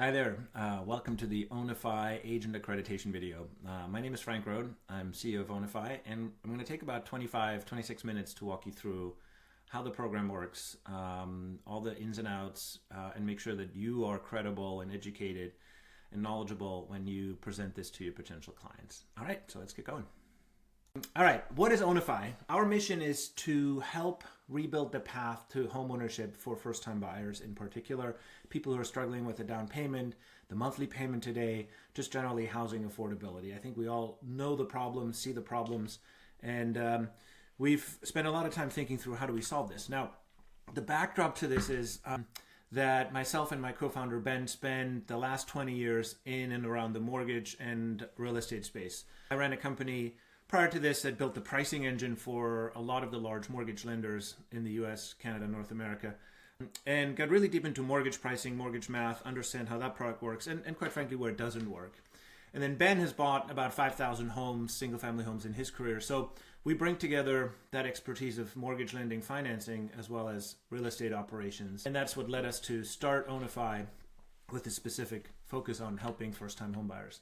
Hi there. Welcome to the Ownify agent accreditation video. My name is Frank Rode. I'm CEO of Ownify, and I'm going to take about 26 minutes to walk you through how the program works, all the ins and outs, and make sure that you are credible and educated and knowledgeable when you present this to your potential clients. All right, so let's get going. All right, what is Ownify? Our mission is to help rebuild the path to homeownership for first-time buyers, in particular, people who are struggling with a down payment, the monthly payment today, just generally housing affordability. I think we all know the problems, see the problems, and we've spent a lot of time thinking through how do we solve this. Now, the backdrop to this is that myself and my co-founder Ben spent the last 20 years in and around the mortgage and real estate space. I ran a company prior to this that built the pricing engine for a lot of the large mortgage lenders in the US, Canada, North America, and got really deep into mortgage pricing, mortgage math, understand how that product works, and quite frankly, where it doesn't work. And then Ben has bought about 5,000 homes, single-family homes in his career. So we bring together that expertise of mortgage lending, financing, as well as real estate operations. And that's what led us to start Ownify with a specific focus on helping first-time homebuyers.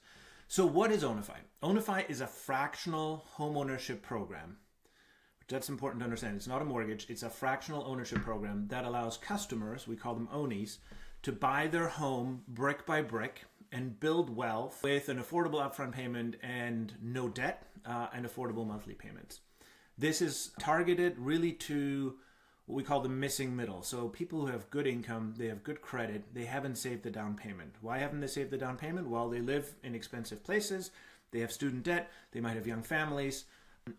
So what is Ownify? Ownify is a fractional homeownership program. That's important to understand. It's not a mortgage. It's a fractional ownership program that allows customers, we call them Ownies, to buy their home brick by brick and build wealth with an affordable upfront payment and no debt and affordable monthly payments. This is targeted really to what we call the missing middle. So people who have good income, they have good credit, they haven't saved the down payment. Why haven't they saved the down payment? Well, they live in expensive places, they have student debt, they might have young families,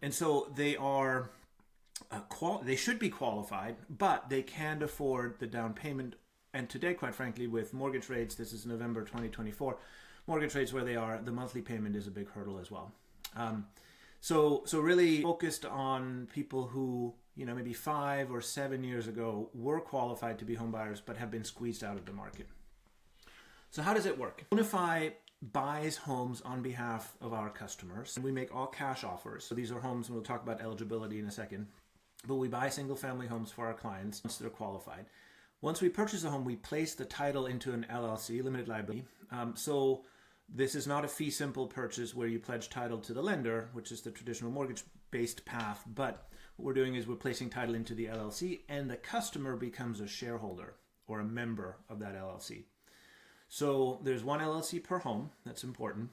and so they are they should be qualified, but they can't afford the down payment. And today, quite frankly, with mortgage rates, this is November 2024, mortgage rates where they are, the monthly payment is a big hurdle as well. So really focused on people who, maybe 5 or 7 years ago were qualified to be home buyers but have been squeezed out of the market. So how does it work? Ownify buys homes on behalf of our customers, and we make all cash offers. So these are homes, and we'll talk about eligibility in a second, but we buy single family homes for our clients once they're qualified. Once we purchase a home, we place the title into an LLC, limited liability. So this is not a fee simple purchase where you pledge title to the lender, which is the traditional mortgage-based path, but what we're doing is we're placing title into the LLC, and the customer becomes a shareholder or a member of that LLC. So there's one LLC per home, that's important,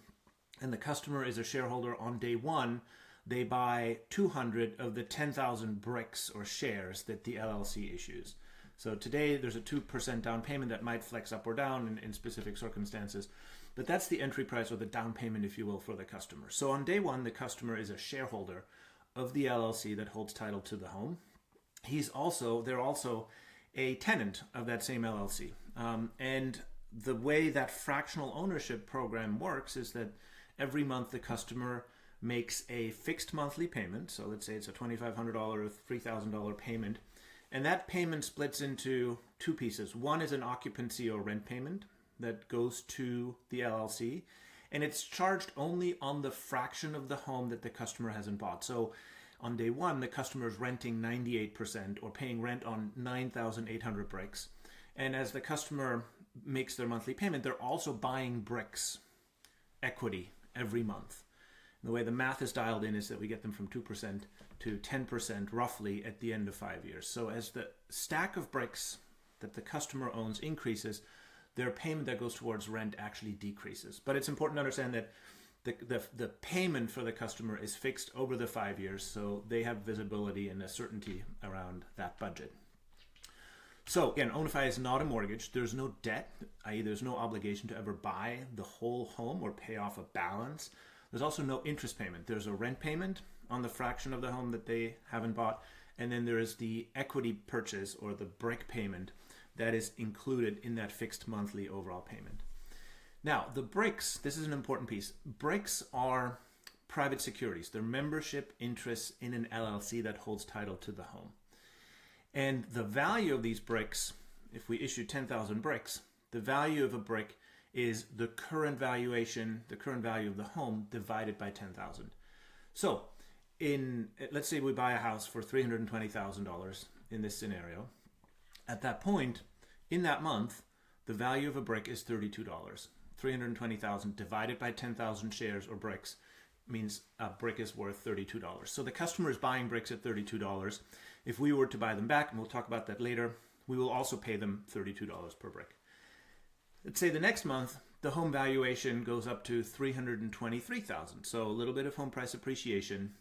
and the customer is a shareholder on day one. They buy 200 of the 10,000 bricks or shares that the LLC issues. So today there's a 2% down payment that might flex up or down in specific circumstances, but that's the entry price or the down payment, if you will, for the customer. So on day one, the customer is a shareholder of the LLC that holds title to the home. They're also a tenant of that same LLC. And the way that fractional ownership program works is that every month the customer makes a fixed monthly payment. So let's say it's a $2,500 or $3,000 payment. And that payment splits into two pieces. One is an occupancy or rent payment that goes to the LLC, and it's charged only on the fraction of the home that the customer hasn't bought. So on day one, the customer is renting 98% or paying rent on 9,800 bricks. And as the customer makes their monthly payment, they're also buying bricks, equity, every month. The way the math is dialed in is that we get them from 2% to 10% roughly at the end of 5 years. So as the stack of bricks that the customer owns increases, their payment that goes towards rent actually decreases. But it's important to understand that the payment for the customer is fixed over the 5 years, so they have visibility and a certainty around that budget. So again, Ownify is not a mortgage. There's no debt, i.e. there's no obligation to ever buy the whole home or pay off a balance. There's also no interest payment. There's a rent payment on the fraction of the home that they haven't bought, and then there is the equity purchase or the brick payment that is included in that fixed monthly overall payment. Now, the bricks, this is an important piece. Bricks are private securities. They're membership interests in an LLC that holds title to the home. And the value of these bricks, if we issue 10,000 bricks, the value of a brick is the current valuation, the current value of the home divided by 10,000. So let's say we buy a house for $320,000 in this scenario. At that point, in that month, the value of a brick is $32. 320,000 divided by 10,000 shares or bricks means a brick is worth $32. So the customer is buying bricks at $32. If we were to buy them back, and we'll talk about that later, we will also pay them $32 per brick. Let's say the next month, the home valuation goes up to $323,000. So a little bit of home price appreciation.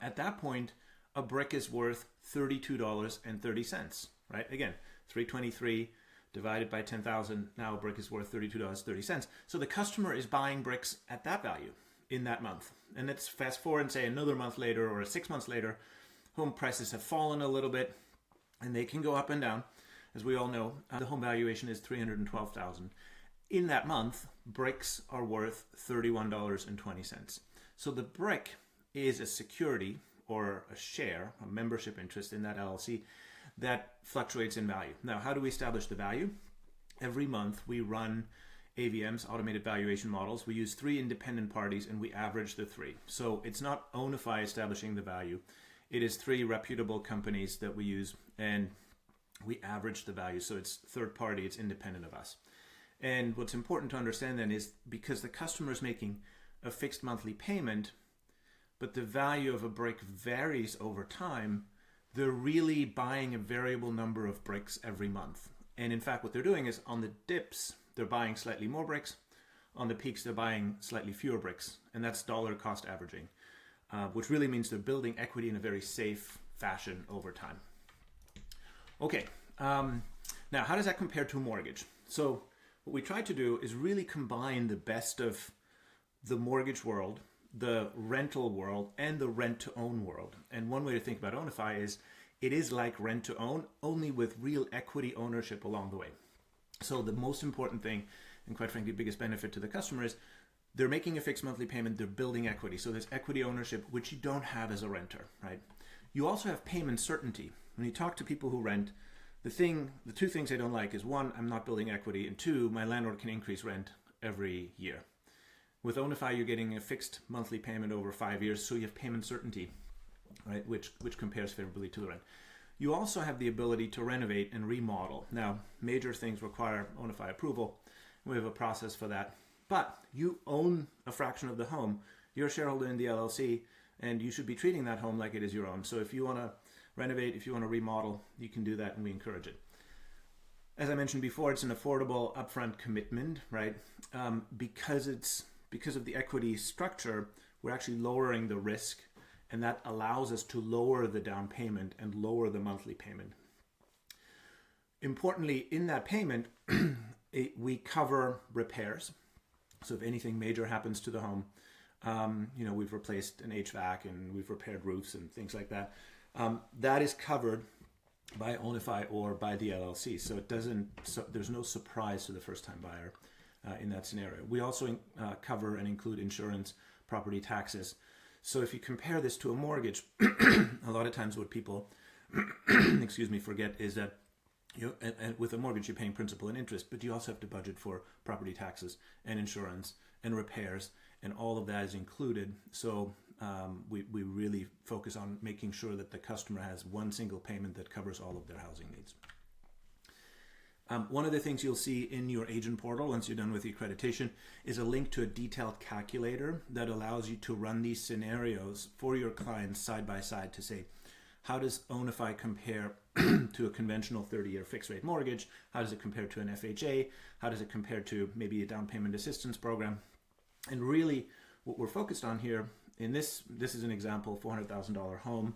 At that point, a brick is worth $32.30, right? Again, 323 divided by 10,000, now a brick is worth $32.30. So the customer is buying bricks at that value in that month. And let's fast forward and say another month later or 6 months later, home prices have fallen a little bit and they can go up and down. As we all know, the home valuation is $312,000. In that month, bricks are worth $31.20. So the brick is a security or a share, a membership interest in that LLC that fluctuates in value. Now, how do we establish the value? Every month we run AVMs, automated valuation models. We use 3 independent parties and we average the 3. So it's not Ownify establishing the value. It is 3 reputable companies that we use and we average the value. So it's third party, it's independent of us. And what's important to understand then is because the customer is making a fixed monthly payment, but the value of a brick varies over time, they're really buying a variable number of bricks every month. And in fact, what they're doing is on the dips, they're buying slightly more bricks. On the peaks, they're buying slightly fewer bricks. And that's dollar cost averaging, which really means they're building equity in a very safe fashion over time. Okay, now how does that compare to a mortgage? So what we try to do is really combine the best of the mortgage world, the rental world, and the rent-to-own world. And one way to think about Ownify is it is like rent-to-own, only with real equity ownership along the way. So the most important thing, and quite frankly, biggest benefit to the customer is they're making a fixed monthly payment, they're building equity. So there's equity ownership, which you don't have as a renter, right? You also have payment certainty. When you talk to people who rent, the 2 things they don't like is 1, I'm not building equity, and 2, my landlord can increase rent every year. With Ownify, you're getting a fixed monthly payment over 5 years, so you have payment certainty, right, which compares favorably to the rent. You also have the ability to renovate and remodel. Now, major things require Ownify approval. We have a process for that. But you own a fraction of the home. You're a shareholder in the LLC, and you should be treating that home like it is your own. So if you want to renovate, if you want to remodel, you can do that, and we encourage it. As I mentioned before, it's an affordable upfront commitment, right? Because of the equity structure, we're actually lowering the risk, and that allows us to lower the down payment and lower the monthly payment. Importantly, in that payment, we cover repairs. So if anything major happens to the home, we've replaced an HVAC and we've repaired roofs and things like that. That is covered by Ownify or by the LLC. So there's no surprise to the first-time buyer in that scenario. We also cover and include insurance, property taxes. So if you compare this to a mortgage, a lot of times what people forget is that and with a mortgage you're paying principal and interest, but you also have to budget for property taxes and insurance and repairs, and all of that is included. So we really focus on making sure that the customer has one single payment that covers all of their housing needs. One of the things you'll see in your agent portal once you're done with the accreditation is a link to a detailed calculator that allows you to run these scenarios for your clients side by side to say, how does Ownify compare to a conventional 30-year fixed rate mortgage? How does it compare to an FHA? How does it compare to maybe a down payment assistance program? And really what we're focused on here in this is an example, $400,000 home,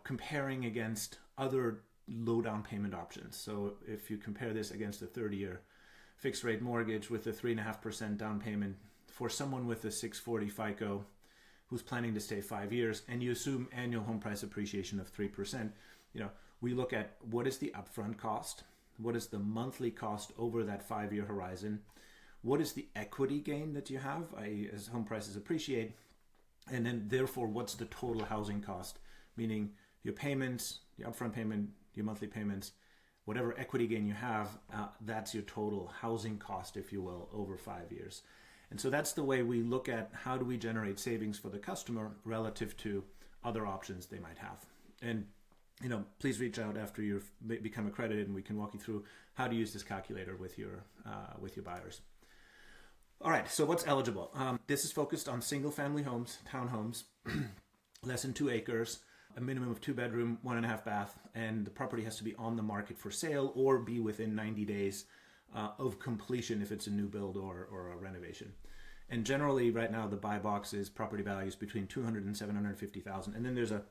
comparing against other low down payment options. So if you compare this against a 30-year fixed rate mortgage with a 3.5% down payment for someone with a 640 FICO who's planning to stay 5 years, and you assume annual home price appreciation of 3%, we look at what is the upfront cost, what is the monthly cost over that 5-year horizon, what is the equity gain that you have as home prices appreciate, and then therefore what's the total housing cost, meaning your payments, your upfront payment, your monthly payments, whatever equity gain you have, that's your total housing cost, if you will, over 5 years. And so that's the way we look at how do we generate savings for the customer relative to other options they might have. And please reach out after you've become accredited, and we can walk you through how to use this calculator with your buyers. All right, so what's eligible? This is focused on single-family homes, townhomes, less than 2 acres, a minimum of 2-bedroom, 1.5 bath, and the property has to be on the market for sale or be within 90 days of completion if it's a new build or a renovation. And generally, right now, the buy box is property values between $200,000 and $750,000, and then there's a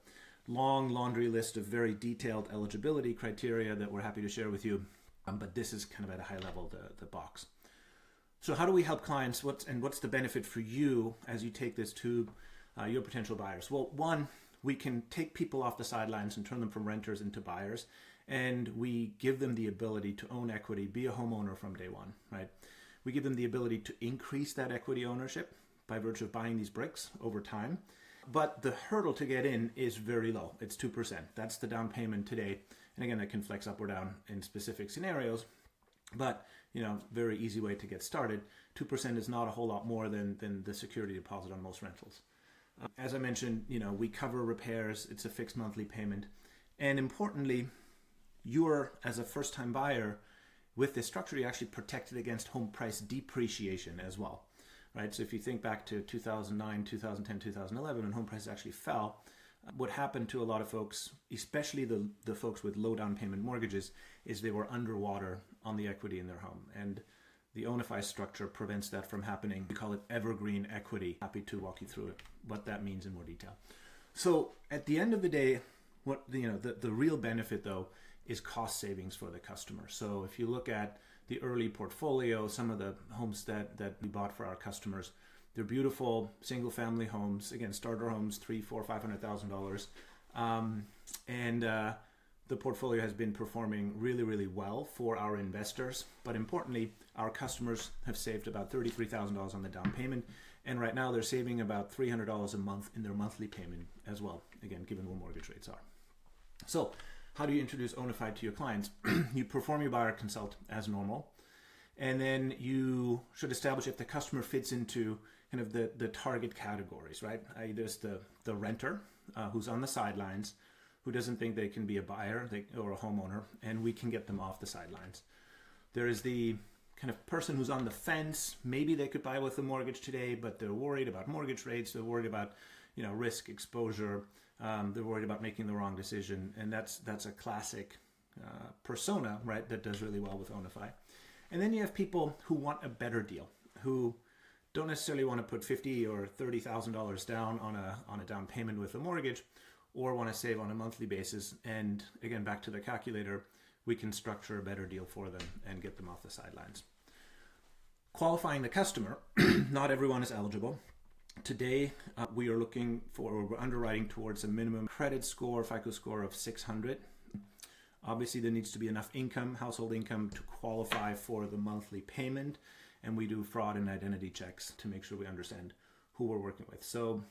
long laundry list of very detailed eligibility criteria that we're happy to share with you, but this is kind of at a high level, the box. So how do we help clients? What's the benefit for you as you take this to your potential buyers? Well, one, we can take people off the sidelines and turn them from renters into buyers, and we give them the ability to own equity, be a homeowner from day one, right? We give them the ability to increase that equity ownership by virtue of buying these bricks over time. But the hurdle to get in is very low. It's 2%. That's the down payment today. And again, that can flex up or down in specific scenarios. But, very easy way to get started. 2% is not a whole lot more than the security deposit on most rentals. As I mentioned, we cover repairs. It's a fixed monthly payment. And importantly, you're, as a first-time buyer, with this structure, you're actually protected against home price depreciation as well. Right, so if you think back to 2009, 2010, 2011, when home prices actually fell, what happened to a lot of folks, especially the folks with low down payment mortgages, is they were underwater on the equity in their home. And the Ownify structure prevents that from happening. We call it evergreen equity. Happy to walk you through what that means in more detail. So at the end of the day, the real benefit though is cost savings for the customer. So if you look at the early portfolio, some of the homes that we bought for our customers, they're beautiful single-family homes. Again, starter homes, $300,000, $400,000, and the portfolio has been performing really, really well for our investors. But importantly, our customers have saved about $33,000 on the down payment, and right now they're saving about $300 a month in their monthly payment as well. Again, given what mortgage rates are. So, how do you introduce Ownify to your clients? You perform your buyer consult as normal, and then you should establish if the customer fits into kind of the target categories, right? There's the renter who's on the sidelines, who doesn't think they can be a buyer or a homeowner, and we can get them off the sidelines. There is the kind of person who's on the fence. Maybe they could buy with a mortgage today, but they're worried about mortgage rates. They're worried about risk exposure. They're worried about making the wrong decision, and that's a classic persona, right, that does really well with Ownify. And then you have people who want a better deal, who don't necessarily want to put $50,000 or $30,000 down on a down payment with a mortgage, or want to save on a monthly basis. And again, back to the calculator, we can structure a better deal for them and get them off the sidelines. Qualifying the customer, not everyone is eligible. Today, we're underwriting towards a minimum credit score, FICO score of 600. Obviously, there needs to be enough income, household income, to qualify for the monthly payment. And we do fraud and identity checks to make sure we understand who we're working with. So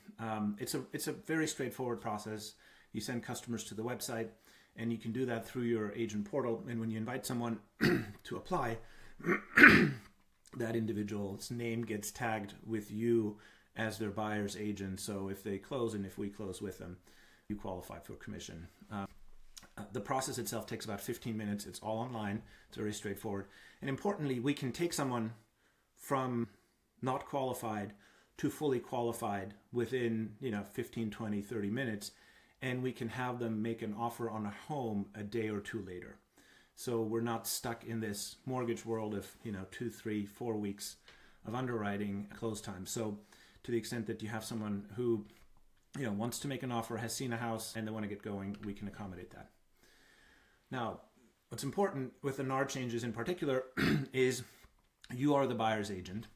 it's a very straightforward process. You send customers to the website, and you can do that through your agent portal. And when you invite someone to apply, that individual's name gets tagged with you as their buyer's agent. So if they close and if we close with them, you qualify for commission. The process itself takes about 15 minutes. It's all online. It's very straightforward. And importantly, we can take someone from not qualified to fully qualified within 15, 20, 30 minutes, and we can have them make an offer on a home a day or two later. So we're not stuck in this mortgage world of 2, 3, 4 weeks of underwriting close time. So to the extent that you have someone who wants to make an offer, has seen a house, and they want to get going, we can accommodate that. Now, what's important with the NAR changes in particular is you are the buyer's agent.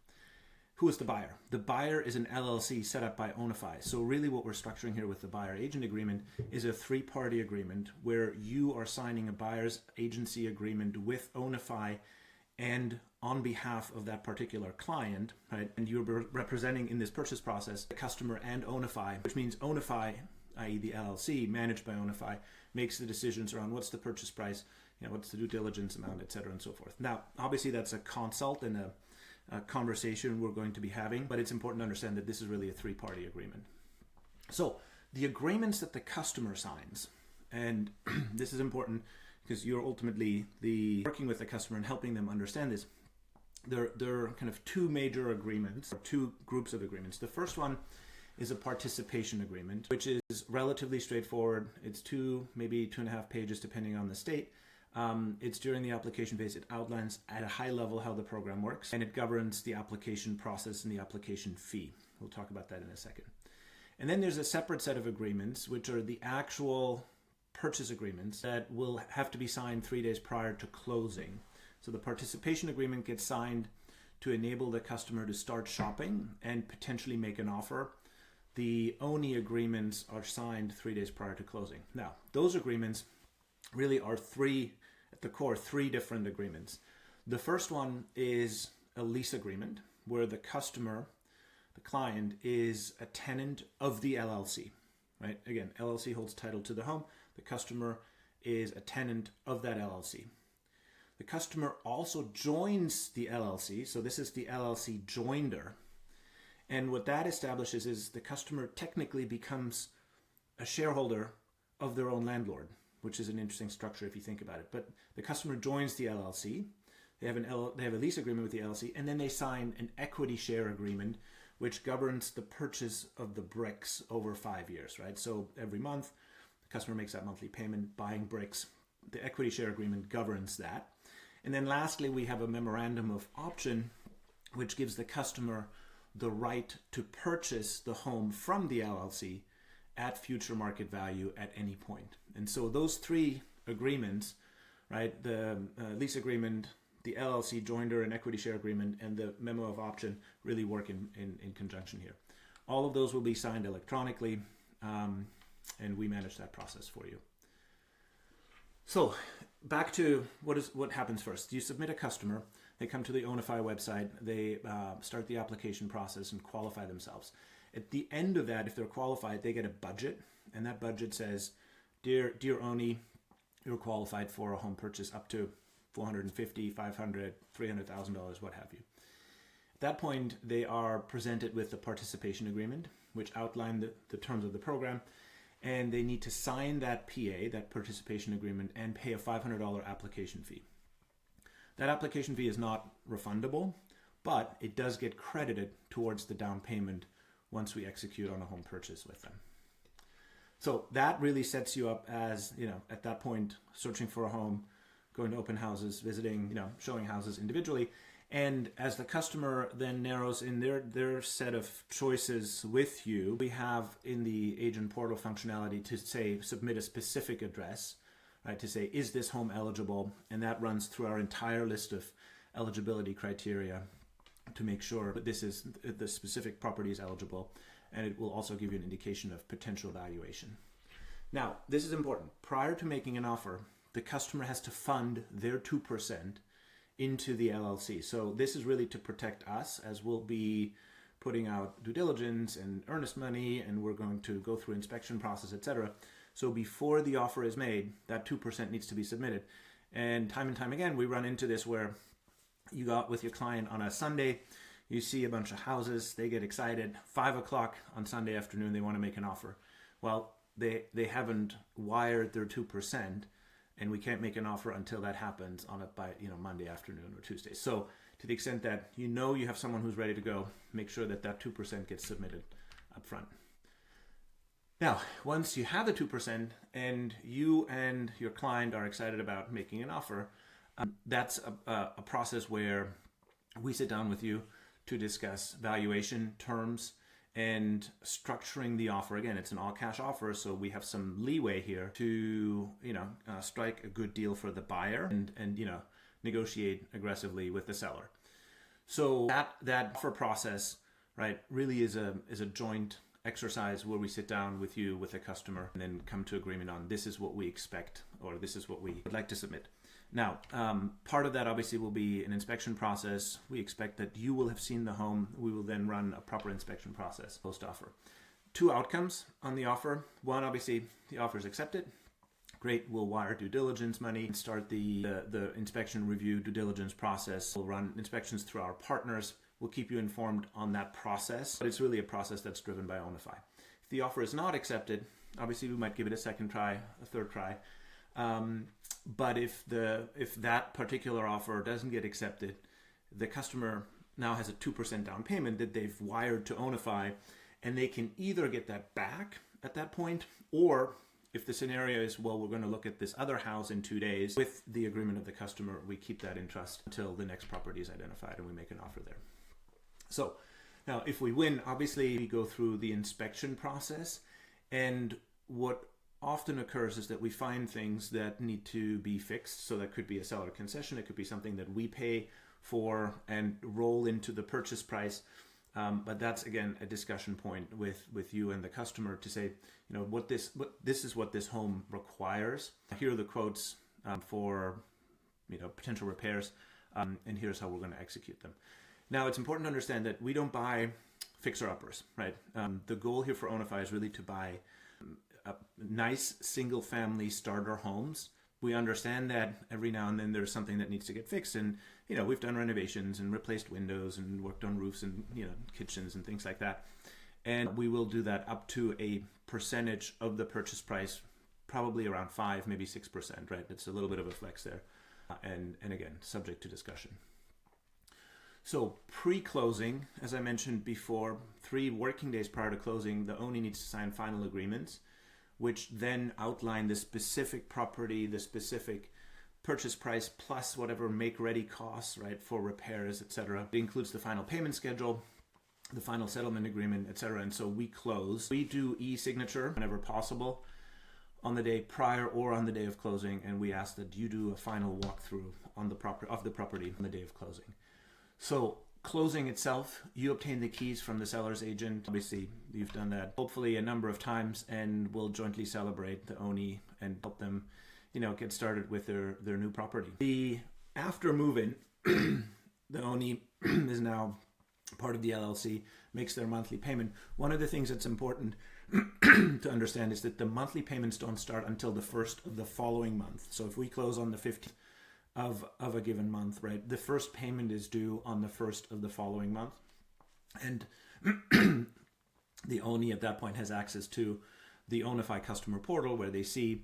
Who is the buyer? The buyer is an LLC set up by Ownify. So really what we're structuring here with the buyer agent agreement is a 3-party agreement where you are signing a buyer's agency agreement with Ownify and on behalf of that particular client, right? And you're representing in this purchase process the customer and Ownify, which means Ownify, i.e. the LLC managed by Ownify, makes the decisions around what's the purchase price, what's the due diligence amount, et cetera, and so forth. Now, obviously that's a consult and a conversation we're going to be having, but it's important to understand that this is really a 3-party agreement. So the agreements that the customer signs And this is important because you're ultimately working with the customer and helping them understand this. There are kind of two major agreements, or two groups of agreements. The first one is a participation agreement, which is relatively straightforward. It's maybe 2.5 pages, depending on the state. It's during the application phase. It outlines at a high level how the program works, and it governs the application process and the application fee. We'll talk about that in a second. And then there's a separate set of agreements, which are the actual purchase agreements that will have to be signed 3 days prior to closing. So the participation agreement gets signed to enable the customer to start shopping and potentially make an offer. The ONI agreements are signed 3 days prior to closing. Now, those agreements really are at the core, three different agreements. The first one is a lease agreement where the customer, the client, is a tenant of the LLC, right? Again, LLC holds title to the home. The customer is a tenant of that LLC. The customer also joins the LLC, so this is the LLC joinder. And what that establishes is the customer technically becomes a shareholder of their own landlord, which is an interesting structure if you think about it. But the customer joins the LLC, they have a lease agreement with the LLC, and then they sign an equity share agreement, which governs the purchase of the bricks over 5 years, right? So every month, the customer makes that monthly payment buying bricks. The equity share agreement governs that. And then lastly, we have a memorandum of option, which gives the customer the right to purchase the home from the LLC at future market value at any point. And so those three agreements, right, the lease agreement, the LLC joinder and equity share agreement, and the memo of option really work in conjunction here. All of those will be signed electronically, and we manage that process for you. So back to what happens first. You submit a customer, they come to the Ownify website, they start the application process and qualify themselves. At the end of that, if they're qualified, they get a budget, and that budget says, Dear Oni, you're qualified for a home purchase up to $450,000, $500,000, $300,000, what have you. At that point, they are presented with the participation agreement, which outline the terms of the program, and they need to sign that PA, that participation agreement, and pay a $500 application fee. That application fee is not refundable, but it does get credited towards the down payment once we execute on a home purchase with them. So that really sets you up as, at that point, searching for a home, going to open houses, visiting, showing houses individually. And as the customer then narrows in their set of choices with you, we have in the agent portal functionality to say, submit a specific address, right? To say, is this home eligible? And that runs through our entire list of eligibility criteria to make sure that the specific property is eligible. And it will also give you an indication of potential valuation. Now, this is important. Prior to making an offer, the customer has to fund their 2% into the LLC. So this is really to protect us, as we'll be putting out due diligence and earnest money, and we're going to go through inspection process, etc. So before the offer is made, that 2% needs to be submitted. And time again, we run into this where you go out with your client on a Sunday, you see a bunch of houses, they get excited, 5 o'clock on Sunday afternoon, they want to make an offer. Well, they haven't wired their 2%, and we can't make an offer until that happens by Monday afternoon or Tuesday. So to the extent that you have someone who's ready to go, make sure that 2% gets submitted up front. Now, once you have the 2% and you and your client are excited about making an offer, that's a process where we sit down with you to discuss valuation terms and structuring the offer. Again, it's an all-cash offer, so we have some leeway here to strike a good deal for the buyer and negotiate aggressively with the seller. So that offer process, right, really is a joint exercise where we sit down with you, with the customer, and then come to agreement on this is what we expect, or this is what we would like to submit. Now, part of that obviously will be an inspection process. We expect that you will have seen the home. We will then run a proper inspection process post-offer. 2 outcomes on the offer. One, obviously, the offer is accepted. Great, we'll wire due diligence money and start the inspection review due diligence process. We'll run inspections through our partners. We'll keep you informed on that process, but it's really a process that's driven by Ownify. If the offer is not accepted, obviously we might give it a second try, a third try. But if that particular offer doesn't get accepted, the customer now has a 2% down payment that they've wired to Ownify, and they can either get that back at that point, or if the scenario is, well, we're going to look at this other house in 2 days, with the agreement of the customer, we keep that in trust until the next property is identified and we make an offer there. So now if we win, obviously we go through the inspection process, and what often occurs is that we find things that need to be fixed. So that could be a seller concession, it could be something that we pay for and roll into the purchase price. But that's, again, a discussion point with you and the customer to say, this is what this home requires. Here are the quotes for potential repairs, and here's how we're going to execute them. Now, it's important to understand that we don't buy fixer-uppers, right? The goal here for Ownify is really to buy nice single-family starter homes. We understand that every now and then there's something that needs to get fixed, and we've done renovations and replaced windows and worked on roofs and kitchens and things like that, and we will do that up to a percentage of the purchase price, probably around 5, maybe 6%, right? It's a little bit of a flex there, and again, subject to discussion. So pre-closing, as I mentioned before, 3 working days prior to closing, the owner needs to sign final agreements, which then outline the specific property, the specific purchase price, plus whatever make-ready costs, right, for repairs, etc. It includes the final payment schedule, the final settlement agreement, etc. And so we close. We do e-signature whenever possible on the day prior or on the day of closing, and we ask that you do a final walkthrough on the property on the day of closing. So closing itself, you obtain the keys from the seller's agent. Obviously, you've done that hopefully a number of times, and we'll jointly celebrate the ONI and help them, get started with their new property. After move-in, the ONI is now part of the LLC, makes their monthly payment. One of the things that's important to understand is that the monthly payments don't start until the first of the following month. So if we close on the 15th of a given month, right, the first payment is due on the first of the following month, and the ONI at that point has access to the Ownify customer portal, where they see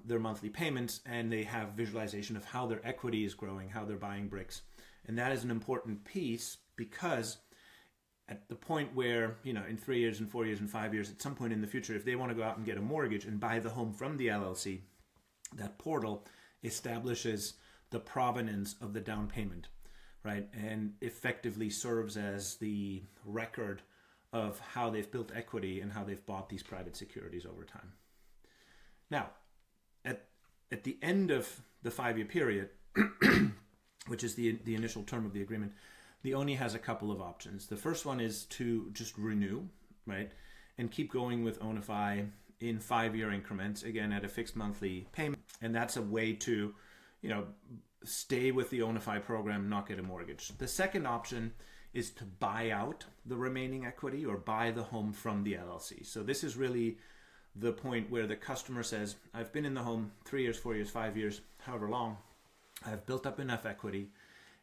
their monthly payments, and they have visualization of how their equity is growing, how they're buying bricks. And that is an important piece, because at the point where in 3 years and 4 years and 5 years, at some point in the future, if they want to go out and get a mortgage and buy the home from the LLC, that portal establishes the provenance of the down payment, right? And effectively serves as the record of how they've built equity and how they've bought these private securities over time. Now, at the end of the 5-year period, which is the initial term of the agreement, the ONI has a couple of options. The first one is to just renew, right? And keep going with Ownify in 5-year increments, again, at a fixed monthly payment. And that's a way to stay with the Ownify program, not get a mortgage. The second option is to buy out the remaining equity or buy the home from the LLC. So this is really the point where the customer says, I've been in the home 3 years, 4 years, 5 years, however long, I've built up enough equity,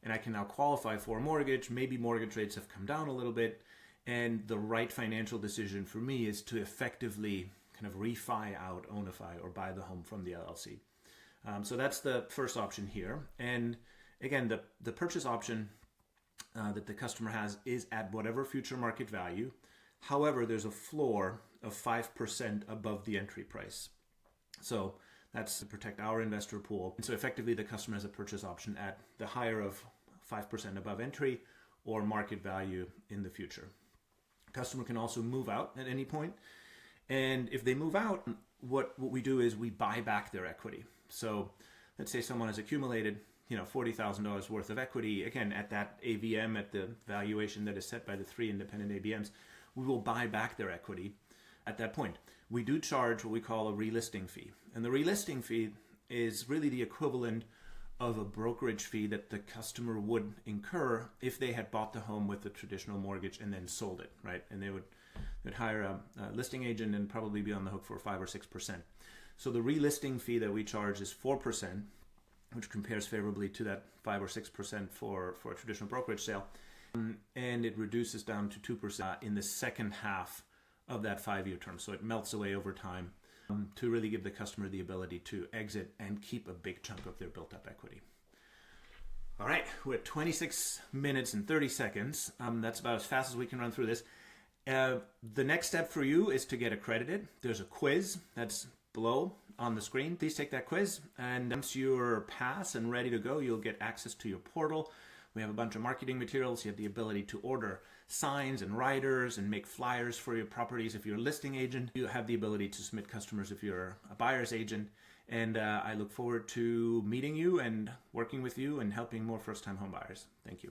and I can now qualify for a mortgage. Maybe mortgage rates have come down a little bit, and the right financial decision for me is to effectively kind of refi out Ownify or buy the home from the LLC. So that's the first option here. And again, the purchase option that the customer has is at whatever future market value. However, there's a floor of 5% above the entry price. So that's to protect our investor pool. And so effectively, the customer has a purchase option at the higher of 5% above entry or market value in the future. Customer can also move out at any point. And if they move out, what we do is we buy back their equity. So let's say someone has accumulated $40,000 worth of equity, again, at that AVM, at the valuation that is set by the 3 independent ABMs, we will buy back their equity at that point. We do charge what we call a relisting fee. And the relisting fee is really the equivalent of a brokerage fee that the customer would incur if they had bought the home with a traditional mortgage and then sold it, right? And they'd hire a listing agent and probably be on the hook for 5 or 6%. So the relisting fee that we charge is 4%, which compares favorably to that 5 or 6% for a traditional brokerage sale. And it reduces down to 2% in the second half of that 5-year term. So it melts away over time to really give the customer the ability to exit and keep a big chunk of their built up equity. All right, we're at 26 minutes and 30 seconds. That's about as fast as we can run through this. The next step for you is to get accredited. There's a quiz that's below on the screen. Please take that quiz, and once you're passed and ready to go, you'll get access to your portal. We have a bunch of marketing materials. You have the ability to order signs and riders and make flyers for your properties. If you're a listing agent, you have the ability to submit customers if you're a buyer's agent. And I look forward to meeting you and working with you and helping more first-time home buyers. Thank you.